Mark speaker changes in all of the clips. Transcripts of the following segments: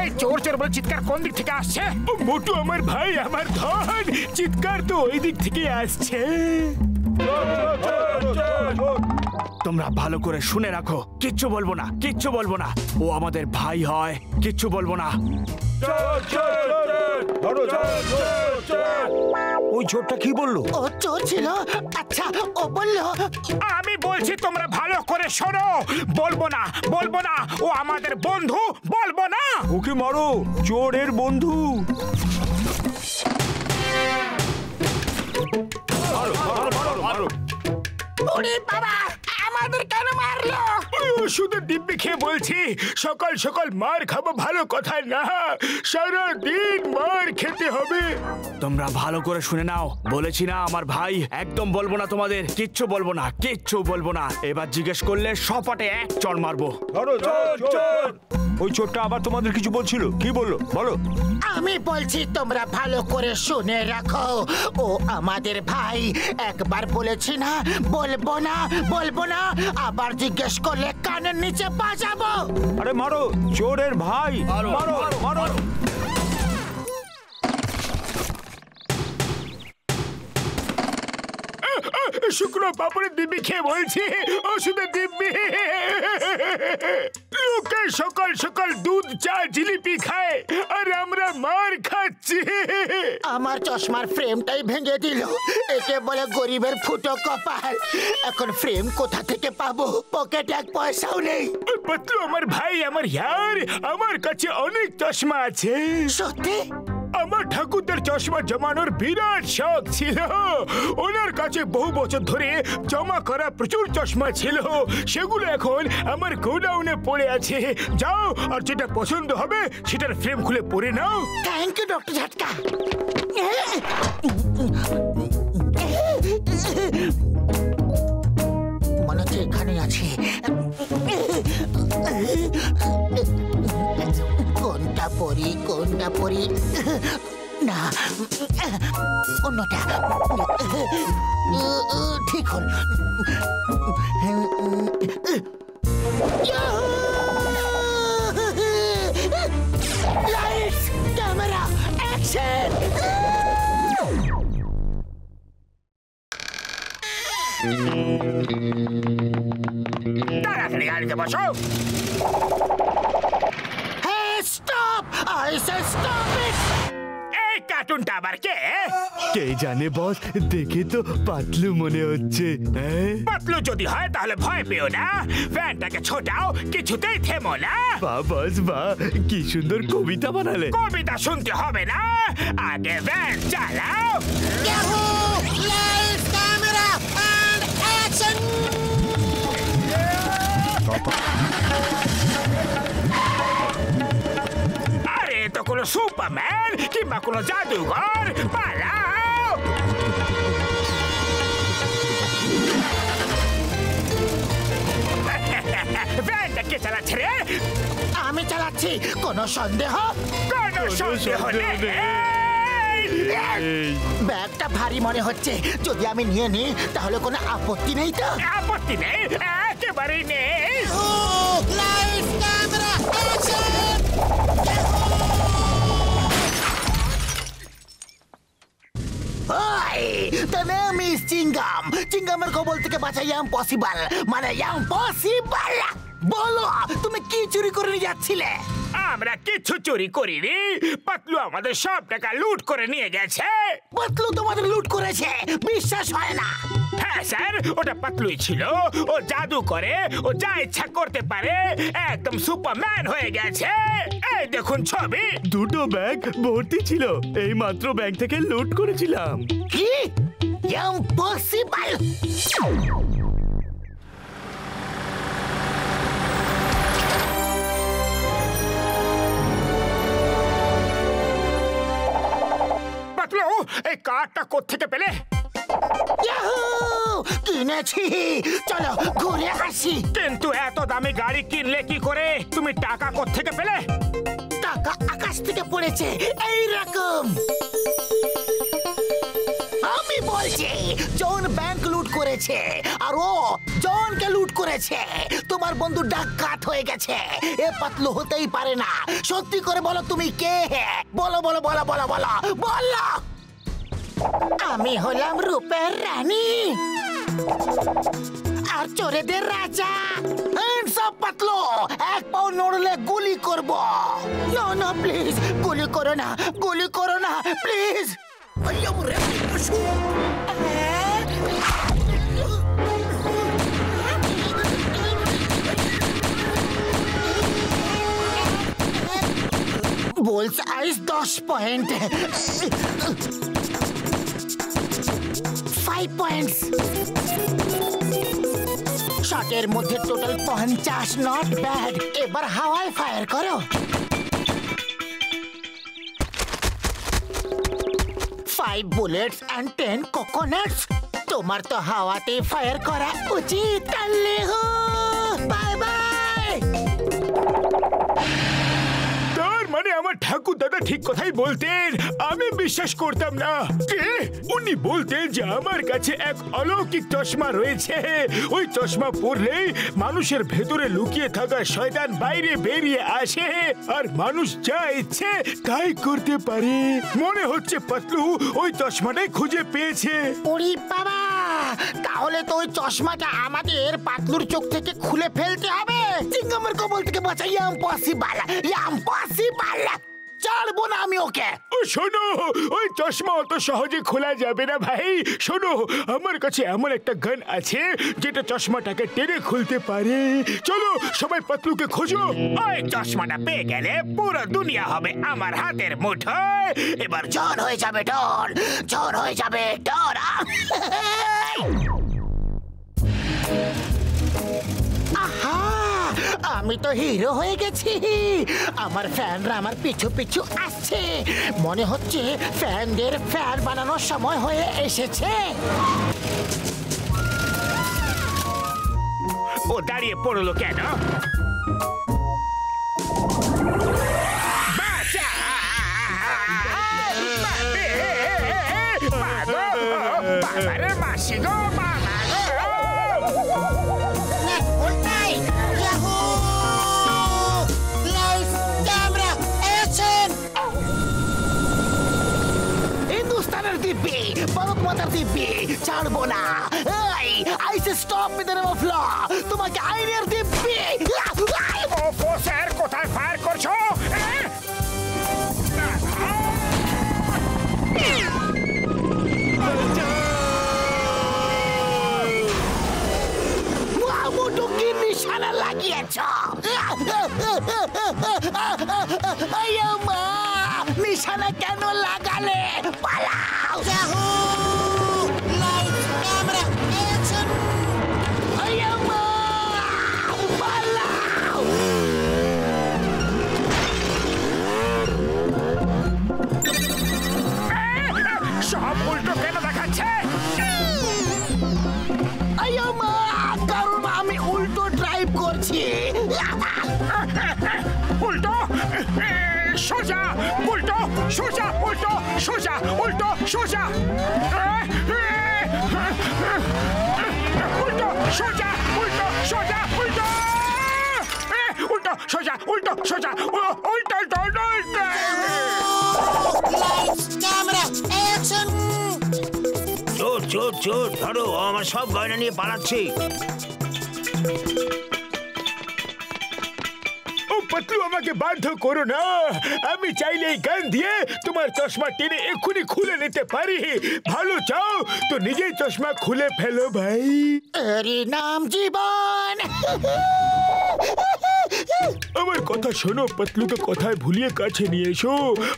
Speaker 1: এই চোর চোর বলে চিৎকার কোন দিক থেকে আসছে? মোটু আমার ভাই, আমার ধন, চিৎকার তো ওই দিক থেকে আসছে। তোমরা ভালো করে শুনে রাখো, কিচ্ছু বলবো না, কিচ্ছু বলবো না। ও আমাদের ভাই হয়, কিচ্ছু বলবো না।
Speaker 2: ওই চোরটা কি বললো?
Speaker 3: ও চোর ছিল? আচ্ছা, ও বললো।
Speaker 1: আমি বলছি তোমরা ভালো করে শোনো। বলবো না, বলবো না। ও আমাদের বন্ধু, বলবো না।
Speaker 2: ওকে মারো, চোরের বন্ধু। মারো মারো মারো মারো।
Speaker 3: ওরে বাবা, আমাদের কেন মারলো?
Speaker 1: শুধু দিব্যি খেয়ে বলছি, সকাল সকাল মার খাবো ভালো কথা না, সারাদিন মার খেতে হবে। তোমরা ভালো করে শুনে নাও, বলেছি না আমার ভাই। একদম বলবো না তোমাদের, কিচ্ছু বলবো না, কিচ্ছু বলবো না। এবার জিজ্ঞেস করলে সপাটে এক চড় মারবো।
Speaker 2: ওই চোরটা আবার তোমাদের কিছু বলছিল, কি বললো বলো?
Speaker 3: আমি বলছি তোমরা ভালো করে শুনে রাখো, ও আমাদের ভাই। একবার বলেছি না বলবো না, বলবো না, আবার জিজ্ঞেস করলে কানের নিচে বাজাবো।
Speaker 2: আরে মারো, চোরের ভাই, মারো মারো মারো।
Speaker 1: শুকনো পাপড়ের দিব্যি খেয়ে বলছি, ওষুধের দিব্যি। লোকে সকাল সকাল দুধ চা জিলিপি খায়, আর আমরা মার খাচ্ছি।
Speaker 3: আমার চশমার ফ্রেমটাই ভেঙে দিল। একে বলে গরিবের ফুটো কপাল। এখন ফ্রেম কোথা থেকে পাবো? পকেটে এক পয়সাও নেই।
Speaker 1: পাতলু আমার ভাই, আমার ইয়ার, আমার কাছে অনেক চশমা আছে।
Speaker 3: সত্যি?
Speaker 1: আমার ঠাকুরদার চশমা জমানোর বিরাট শখ ছিল। ওনার কাছে বহু বছর ধরে জমা করা প্রচুর চশমা ছিল। সেগুলো এখন আমার গোডাউনে পড়ে আছে। যাও, আর যেটা পছন্দ হবে সেটার ফ্রেম খুলে পরে নাও।
Speaker 3: Thank you doctor Jhatka. মনে হচ্ছে এখানে আছে। কোনটা পরি, কোনটা পরি? না, অন্যটা ঠিক হল। Lights, camera, action!
Speaker 1: তাড়াতাড়ি গাড়িতে বসো।
Speaker 3: Hey, stop! I said stop it!
Speaker 1: এই কার্টুনটা আবার কে?
Speaker 4: কে জানে বস, দেখে তো পাতলু মনে হচ্ছে।
Speaker 1: পাতলু যদি হয় তাহলে ভয় পেও না। ভ্যানটাকে ছোটাও, কিছুতেই থেমো না।
Speaker 4: বাহ বস বাহ, কি সুন্দর কবিতা বানালে।
Speaker 1: কবিতা শুনতে হবে না, আগে ভ্যান চালাও।
Speaker 3: Yahoo! Lights, camera, and action!
Speaker 1: আরে তো কোনো সুপারম্যান কিংবা কোনো জাদুঘর, পালাও। ভ্যানটা কে চালাচ্ছে রে?
Speaker 3: আমি চালাচ্ছি। কোনো সন্দেহ?
Speaker 1: কোনো সন্দেহ নেই।
Speaker 3: ব্যাগটা ভারী মনে হচ্ছে। যদি আমি নিয়ে নিই তাহলে কোনো আপত্তি নেই তো?
Speaker 1: আপত্তি নেই, একেবারেই নেই।
Speaker 3: Lights, camera, action! ওই, the name is চিঙ্গাম। চিঙ্গামের কবল থেকে বাঁচা ইম্পসিবল, মানে ইম্পসিবল। বলো, তুমি কি চুরি করে নিয়ে যাচ্ছিলে?
Speaker 1: আমরা কিছু চুরি করিনি। পাতলু আমাদের সব টাকা লুট করে নিয়ে গেছে।
Speaker 3: পাতলু তোমাদের লুট করেছে? বিশ্বাস হয় না।
Speaker 1: হ্যাঁ স্যার, ওটা পাতলুই ছিল। ও জাদু করে, ও যা ইচ্ছা করতে পারে। একদম সুপারম্যান হয়ে গেছে। এই দেখুন ছবি।
Speaker 4: দুটো ব্যাগ ভর্তি ছিল, এই মাত্র ব্যাগ থেকে লুট করেছিলাম।
Speaker 3: কি? ইম্পসিবল!
Speaker 1: পাতলু, এই কার্ডটা কোত্থেকে পেলে?
Speaker 3: কিনেছি, চলো ঘুরে আসি।
Speaker 1: কিন্তু এত দামি গাড়ি কিনলে কি করে? তুমি টাকা কোত্থেকে পেলে?
Speaker 3: টাকা আকাশ থেকে পড়েছে এইরকম। আমি বলছি জন ব্যাংক লুট করেছে, আর ও জনকে লুট করেছে। তোমার বন্ধু ডাকাত হয়ে গেছে। এ পাতলু হতেই পারে না। সত্যি করে বলো তুমি কে? বলো বলো বলো বলো বলো বলো। আমি হলাম রূপের রানী আর চোরেদের রাজা। সব পাতলো, এক পাও নড়লে গুলি করব। না না প্লিজ, গুলি করো না, গুলি করো না প্লিজ। বলস আইস 10 পয়েন্ট, 5 পয়েন্টস। শটের মধ্যে টোটাল 50, নট ব্যাড। এবার হাওয়ায় ফায়ার করো। 5 বুলেটস এন্ড 10 কোকোনাটস। তোমার তো হাওয়াতে ফায়ার করা উচিত। Bye bye.
Speaker 1: মানে আমার ঠাকুর দাদা ঠিক কথাই বলতেন, আমি বিশ্বাস করতাম না। উনি বলতেন যে আমার কাছে এক অলৌকিক চশমা রয়েছে, ওই চশমা পরলেই মানুষের ভেতরে লুকিয়ে থাকা শয়তান বাইরে বেরিয়ে আসে আর মানুষ যা ইচ্ছে তাই করতে পারে। মনে হচ্ছে পাতলু ওই চশমাটাই খুঁজে পেয়েছে।
Speaker 3: ওরে বাবা, তাহলে তো ওই চশমাটা আমাদের পাতলুর চোখ থেকে খুলে ফেলতে হবে। চিঙ্গামের কবল থেকে বাঁচা ইম্পসিবল, ইম্পসিবল। ছাড়বো না আমি ওকে।
Speaker 1: শোনো, ওই চশমা অত সহজে খোলা যাবে না ভাই। শোনো, আমার কাছে এমন একটা গান আছে যেটা চশমাটাকে টেনে খুলতে পারে। চলো সবাই পাতলুকে খোঁজো।
Speaker 5: ওই চশমাটা পেয়ে গেলে পুরো দুনিয়া হবে আমার হাতের মুঠোয়।
Speaker 3: এবার জন হয়ে যাবে ডর, জন হয়ে যাবে ডর। আহা, আমি তো হিরো হয়ে গেছি। আমার ফ্যানরা আমার পিছু পিছু আসছে। মনে হচ্ছে ফ্যানদের ফ্যান বানানোর সময় হয়ে এসেছে।
Speaker 5: ও দাঁড়িয়ে পড়লো কেন? বাবারে মাসি গো, বাবা গো।
Speaker 3: হিন্দুস্তানের দিব্যি, ভারত মাতার দিব্যি, ছাড়বো না। I say stop with the name of law. তোমাকে আইনের দিব্যি।
Speaker 5: ও স্যার, কোথায় ফায়ার করছো?
Speaker 3: মোটু কি নিশানা লাগিয়েছ? মা, নিশানা কেন লাগালে? পালাও। পালাও।
Speaker 5: সব উল্টো কেন দেখাচ্ছে?
Speaker 3: মা, কারণ আমি উল্টো ড্রাইভ করছি।
Speaker 5: উল্টো সোজা, উল্টো সোজা, উল্টো সোজা, উল্টো সোজা, উল্টো সোজা, উল্টো সোজা, উল্টো উল্টো সোজা, উল্টো সোজা, উল্টো
Speaker 2: চোর চোর চোর, ধরো, আমার সব গয়না নিয়ে পালাচ্ছি।
Speaker 1: পাতলু, আমাকে বাধ্য করো না। আমি চাইলে এই গান দিয়ে তোমার চশমা টেনে এক্ষুনি খুলে নিতে পারি। ভালো চাও তো নিজেই চশমা খুলে ফেলো ভাই।
Speaker 3: এরই নাম জীবন।
Speaker 1: আমার কথা শোনো, পাতলুকে কথায় ভুলিয়ে কাছে নিয়ে এসো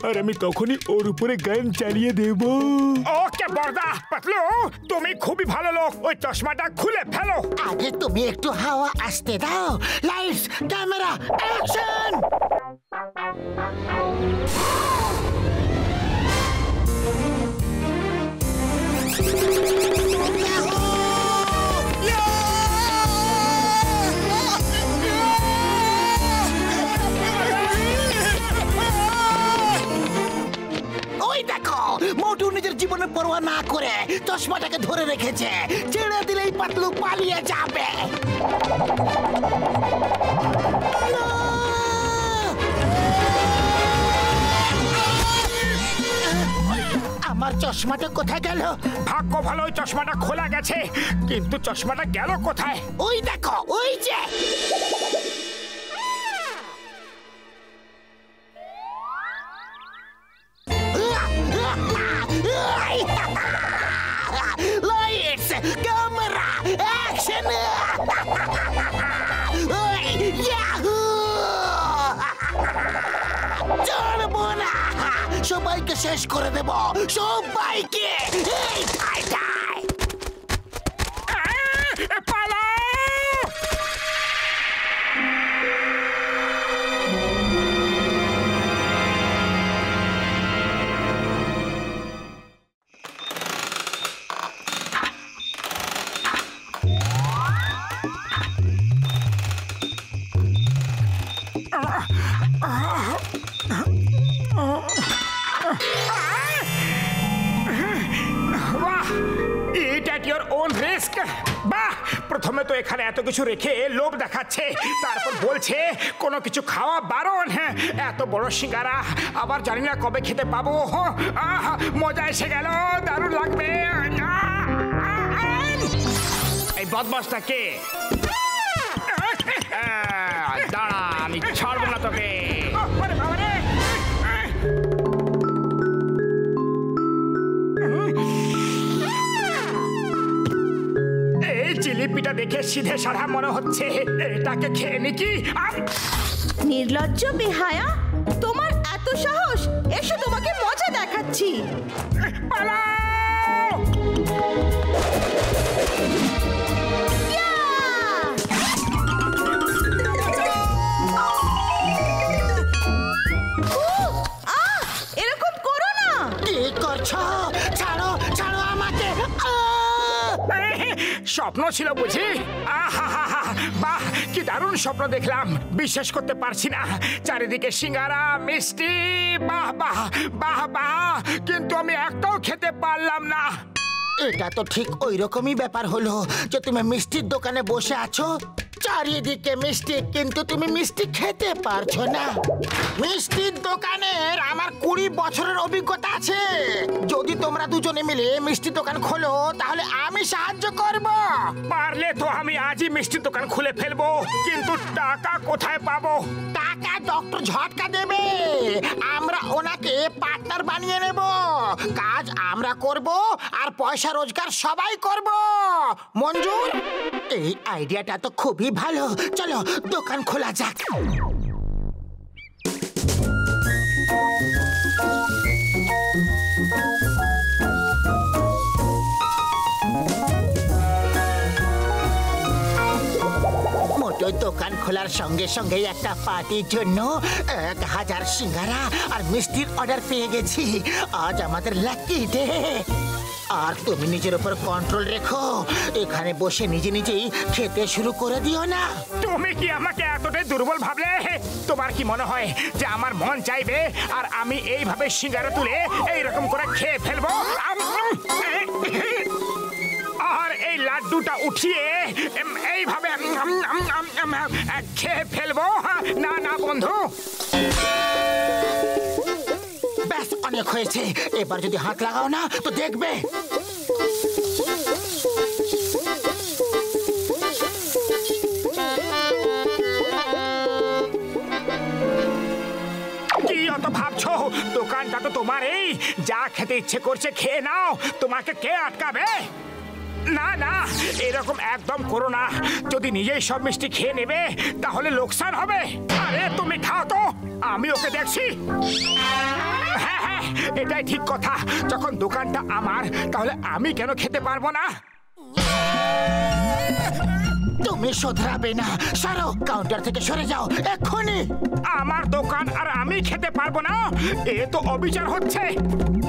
Speaker 1: আর আমি তখনই ওর উপরে গান চালিয়ে দেব।
Speaker 5: ওকে বর্দা, পাতলু তুমি খুবই ভালো লোক, ওই চশমাটা খুলে ফেলো।
Speaker 3: আগে তুমি একটু হাওয়া আসতে দাও। Lights, camera, action. ওই দেখো, মোটু নিজের জীবনের বড় পরোয়া না করে চশমাটাকে ধরে রেখেছে। ছেড়ে দিলেই পাতলু পালিয়ে যাবে। আমার চশমাটা কোথায় গেল?
Speaker 5: ভাগ্য ভালো ওই চশমাটা খোলা গেছে, কিন্তু চশমাটা গেল কোথায়?
Speaker 3: ওই দেখো, ওই যে। Lights, camera, action! Yahoo! চলবো না, সবাইকে শেষ করে দেব, সবাইকে। এই ফাইটাই
Speaker 5: প্রথমে তো এখানে এত কিছু রেখে লোভ দেখাচ্ছে, তারপর বলছে কোনো কিছু খাওয়া বারণ। হ্যাঁ, এত বড় সিঙ্গারা আবার জানি না কবে খেতে পাবো। মজা এসে গেল, দারুণ লাগবে।
Speaker 1: এই বদমাসটা কে? দাঁড়া, আমি ছাড়বো না তোকে।
Speaker 5: জিলিপিটা দেখে সিধে সাধা মনে হচ্ছে, এটাকে খেয়ে নাকি?
Speaker 6: নির্লজ্জ বেহায়া, তোমার এত সাহস! এসো, তোমাকে মজা দেখাচ্ছি। এরকম করো না।
Speaker 3: কি করছো? ছাড়ো, ছাড়ো আমাকে।
Speaker 5: স্বপ্ন ছিল বুঝি? বাহ, কি দারুণ স্বপ্ন দেখলাম, বিশ্বাস করতে পারছি না। চারিদিকে সিঙ্গারা, মিষ্টি, বাহ বাহ বাহ বাহ, কিন্তু আমি একটাও খেতে পারলাম না।
Speaker 3: এটা তো ঠিক ওই রকমই ব্যাপার হলো যে তুমি মিষ্টির দোকানে বসে আছো, চারিদিকে মিষ্টি, কিন্তু তুমি মিষ্টি খেতে পারছো না। মিষ্টির দোকানের আমার 20 বছরের অভিজ্ঞতা আছে। যদি তোমরা দুজনে মিলে মিষ্টির দোকান খোলো তাহলে আমি সাহায্য করব।
Speaker 5: পারলে তো আমি আজই মিষ্টির দোকান খুলে ফেলবো, কিন্তু টাকা কোথায় পাবো?
Speaker 3: টাকা ডক্টর ঝটকা দেবে, আমরা ওনাকে পার্টনার বানিয়ে নেব। কাজ আমরা করব আর পয়সা রোজগার সবাই করব। মঞ্জুর? এই আইডিয়াটা তো খুবই ভালো, চলো দোকান খোলা যাক। মোটর দোকান খোলার সঙ্গে সঙ্গে একটা পার্টির জন্য 1000 সিঙ্গারা আর মিষ্টির অর্ডার পেয়ে গেছি। আজ আমাদের লাকি ডে। আর তুমি নিজের উপর কন্ট্রোল রেখো, এখানে বসে নিজে নিজেই খেতে শুরু করে দিও না।
Speaker 5: তুমি কি আমাকে এতটাই দুর্বল ভাবলে? তোমার কি মনে হয় যে আমার মন চাইবে আর আমি এইভাবে সিঙ্গারা তুলে এইরকম করে খেয়ে ফেলবো? আর এই লাড্ডুটা উঠিয়ে এইভাবে খেয়ে ফেলবো? না না বন্ধু,
Speaker 3: ব্যাস অনেক হয়েছে। এবার যদি হাত লাগাও না তো দেখবে।
Speaker 5: কি অত ভাবছো? দোকানটা তো তোমার, এই যা খেতে ইচ্ছে করছে খেয়ে নাও, তোমাকে কে আটকাবে? না না, এরকম একদম করো না। যদি নিজেই সব মিষ্টি খেয়ে নেবে তাহলে লোকসান হবে। আরে তুমি খাও তো, আমি ওকে দেখছি। হ্যাঁ হ্যাঁ, এটাই ঠিক কথা। যখন দোকানটা আমার, তাহলে আমি কেন খেতে পারবো না?
Speaker 3: তুমি শোধরাবে না, সরো, কাউন্টার থেকে সরে যাও এক্ষুনি।
Speaker 5: আমার দোকান আর আমি খেতে পারবো না? এ তো অবিচার হচ্ছে।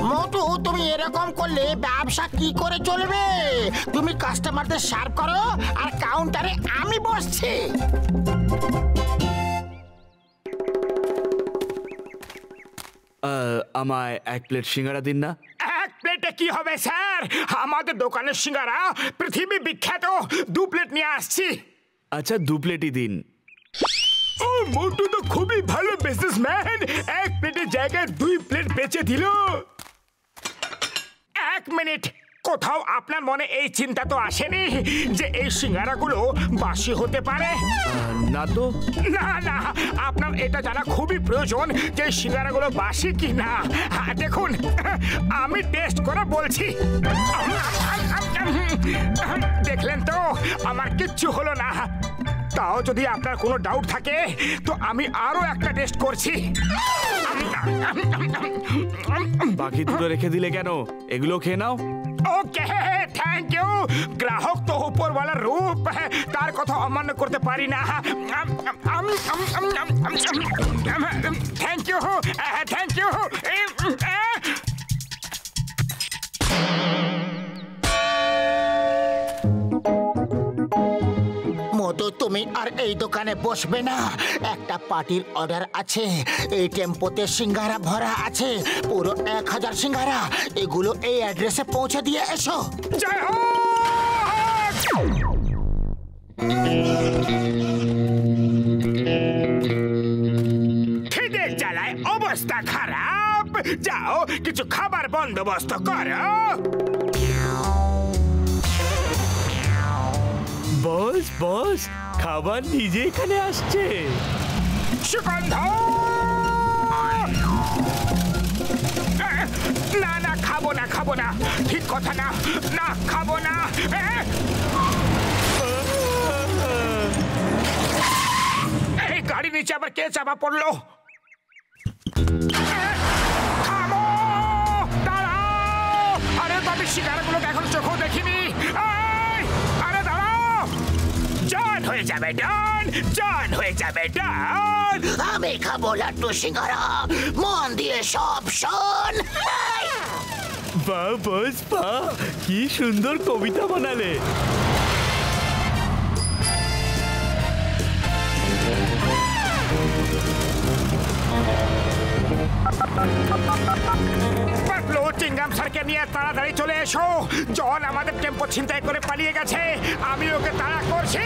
Speaker 3: মোটু, তুমি এরকম করলে ব্যবসা কি করে চলবে? তুমি কাস্টমারদের সার্ভ করো আর কাউন্টারে আমি বসছি।
Speaker 4: আমায় 1 প্লেট সিঙ্গারা দিন না।
Speaker 5: 1 প্লেটে কি হবে স্যার, আমাদের দোকানের সিঙ্গারা পৃথিবী বিখ্যাত। 2 প্লেট নিয়ে আসছি।
Speaker 4: আচ্ছা 2 প্লেটই দিন।
Speaker 1: ও মোটু তো খুবই ভালো বিজনেসম্যান, 1 প্লেটের জায়গায় 2 প্লেট বেচে দিল।
Speaker 5: 1 মিনিট, কোথাও আপনার মনে এই চিন্তা তো আসেনি যে এই সিঙ্গারাগুলো বাসি হতে পারে?
Speaker 4: না তো।
Speaker 5: না না, আপনার এটা জানা খুবই প্রয়োজন যে সিঙ্গারাগুলো বাসি কি না। দেখুন, আমি টেস্ট করে বলছি। দেখলেন তো, আমার কিচ্ছু হলো না। তাও যদি আপনার কোনো ডাউট থাকে তো আমি আরো একটা টেস্ট করছি।
Speaker 4: বাকি দুটো রেখে দিলে কেন? এগুলো খেয়ে নাও।
Speaker 5: ওকে, থ্যাংক ইউ। গ্রাহক তো উপরওয়ালার রূপ, তার কথা অমান্য করতে পারি না। Thank you, thank you.
Speaker 3: Madhu, তুমি আর এই দোকানে বসবে না। একটা পার্টির অর্ডার আছে। এই টেম্পোতে সিঙ্গারা ভরা আছে, পুরো 1000 সিঙ্গারা। এগুলো এই অ্যাড্রেসে পৌঁছে দিয়ে এসো।
Speaker 5: জয় হোক। খিদের জ্বালায় অবস্থা খারাপ। যাও, কিছু খাবার বন্দোবস্ত করো।
Speaker 4: বস বস, খাবার নিজে এখানে আসছে।
Speaker 5: সুগন্ধ! না না, খাবো না, খাবো না। ঠিক কথা না, না খাবো না। এই গাড়ি নিচে আবার কে চাপা পড়লো? থামো! দাঁড়াও! আরে আমি সিগারেটগুলো এখন চোখও দেখিনি। আরে দাঁড়াও! জন হয়ে যাবে, ডন! জন হয়ে যাবে, ডন!
Speaker 3: আমি খাবো লাড্ডু সিঙ্গারা। মন দিয়ে সব শোন।
Speaker 4: বাহ বস বাহ, কি সুন্দর কবিতা বানালে।
Speaker 5: পাতলু, চিংগাম স্যারকে নিয়ে তাড়াতাড়ি চলে এসো। জন আমাদের টেম্পো ছিনতাই করে পালিয়ে গেছে, আমি ওকে তাড়া করছি।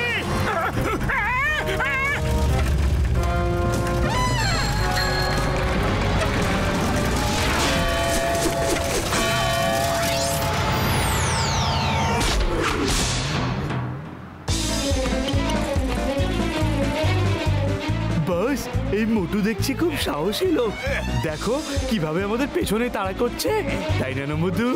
Speaker 4: বস, এই মোটু দেখছি খুব সাহসী লোক। দেখো কিভাবে আমাদের পেছনে তাড়া করছে, তাই না মোটু?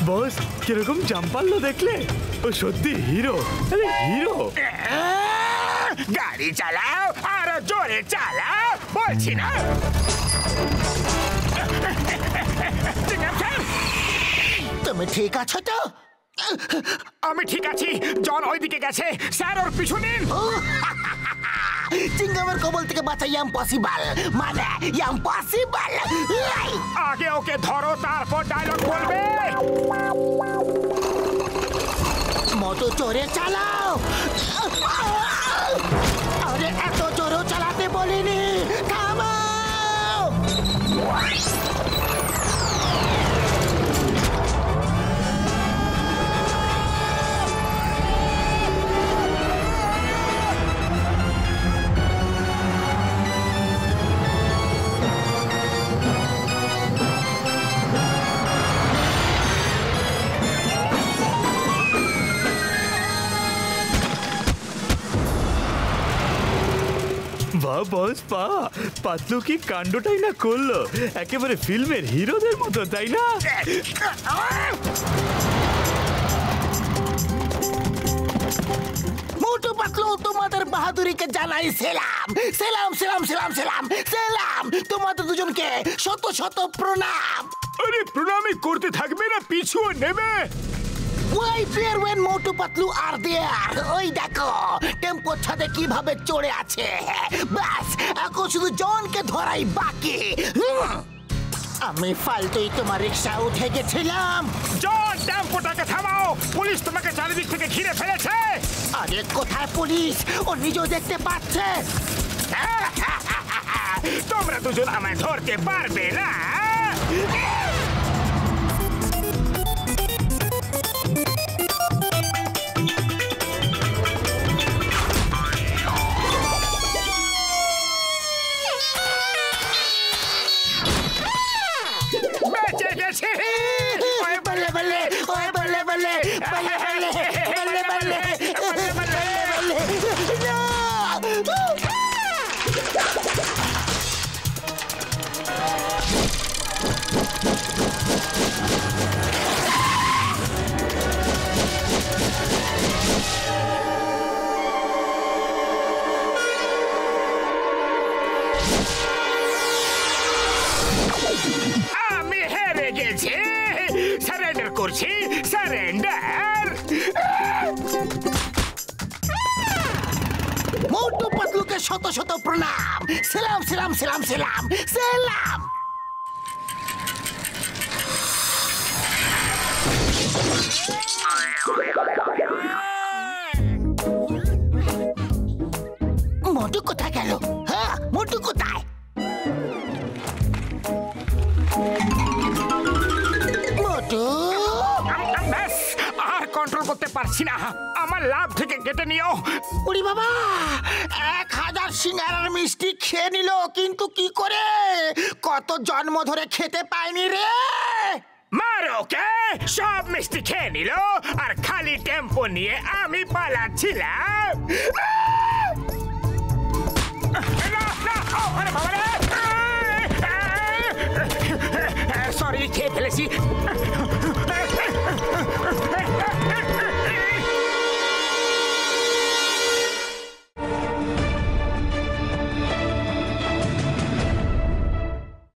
Speaker 4: বস কিরকম জাম্পাল্লো দেখলে? ও সত্যি হিরো, আরে হিরো।
Speaker 5: গাড়ি চালাও, আরো জোরে চালাও বলছি না।
Speaker 3: তুমি ঠিক আছো তো?
Speaker 5: আমি ঠিক আছি। জন ওইদিকে গেছে, স্যার ওর পিছু নিন।
Speaker 3: চিংগামের কবল থেকে বাঁচা ইম্পসিবল, মানে ইম্পসিবল।
Speaker 5: আগে ওকে ধরো, তারপর ডায়লগ বলবে।
Speaker 3: মতো জোরে চালাও। আরে এত জোরে চালাতে বলিনি। থামাও।
Speaker 4: বাহ বস পা, পাতলু কি কাণ্ডটাই না করলো, একেবারে ফিল্মের হিরোদের মতো, তাই না?
Speaker 3: মোটু পাতলু, তোমাদের বাহাদুরিকে জানাই সেলাম সেলাম সেলাম সেলাম সেলাম সেলাম। তোমাদের দুজনকে শত শত প্রণাম।
Speaker 1: আরে প্রণামই করতে থাকবে না, পিছুও নেবে।
Speaker 3: ওই দেয়ার ওয়েন মোটু পাতলু আর দেয়ার, ওই দেখো টেম্পো ছাদে কিভাবে চড়ে আছে। ব্যাস এখন শুধু জনকে ধরাই বাকি। আমি ফালতুই তোমার রিক্সা উঠে গেছিলাম।
Speaker 5: জন, টেম্পোটাকে থামাও, পুলিশ তোমাকে চারিদিক থেকে ঘিরে ফেলেছে।
Speaker 3: আরে কোথায় পুলিশ? ও নিজেও দেখতে পাচ্ছে।
Speaker 5: তোমরা দুজন আমায় ধরতে পারবে না। বেঁচে গেছি।
Speaker 3: বলে বলে ওই বলে বলে বলে বলে বলে বলে বলে বলে।
Speaker 5: আমি হেরে গেছি। সারেন্ডার করছি, সারেন্ডার।
Speaker 3: মোটু পাতলুকে শত শত প্রণাম। সেলাম সেলাম সেলাম সেলাম সেলাম। মোটু কোথায় গেল? হ্যাঁ, মোটু কোথায়? মোটু
Speaker 5: ব্যাস, আর কন্ট্রোল করতে পারছি না। আমার লাভ থেকে কেটে নিও।
Speaker 3: উড়ি বাবা, 1000 সিঙ্গারার মিষ্টি খেয়ে নিল, কিন্তু কি করে? কত জন্ম ধরে খেতে পায়নি রে।
Speaker 5: মারো কে, সব মিষ্টি খেয়ে নিল, আর খালি টেম্পো নিয়ে আমি পালাচ্ছিলাম। সরি, খেয়ে ফেলেছি।